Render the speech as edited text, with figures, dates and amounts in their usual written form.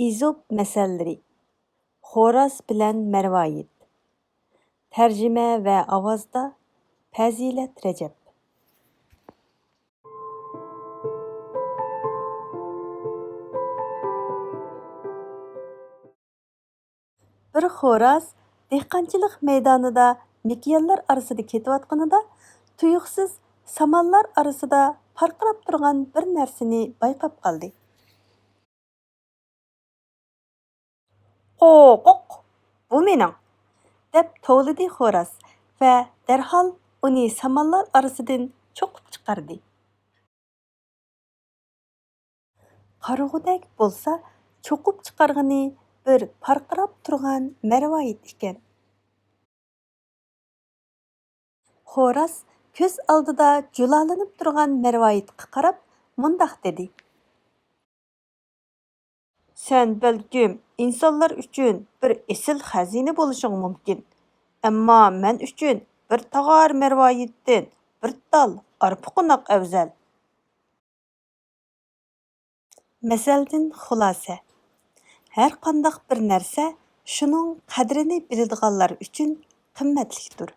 İzop məsəlləri Xoraz bilən Mərvayit Tərcümə və avazda Pəzilət Rəcəb Bir xoraz dehqançılıq meydanında mikyallar arasında ketiyotqanida tuyuqsiz samanlar arasında parqırab turgan bir narsani bayqab qaldı. Qoq, bu mening, deb tovladi xo'roz va darhol uni samanlar arasidan cho'qib chiqardi. Qarag'udek bo'lsa, cho'qib chiqargani bir parqirab turgan Marvoyit ekan. Xo'roz ko'z oldida julalanib turgan Marvoyitga qarab mundaq dedi: Sen balkim insonlar uchun bir esil xazina bo'lishing mumkin. Ammo men uchun bir tog'or Marvoyitdan bir tal arpuqunaq afzal. Masaldan xulosa: har qanday bir narsa shuning qadrini biladiganlar uchun qimmatlidir.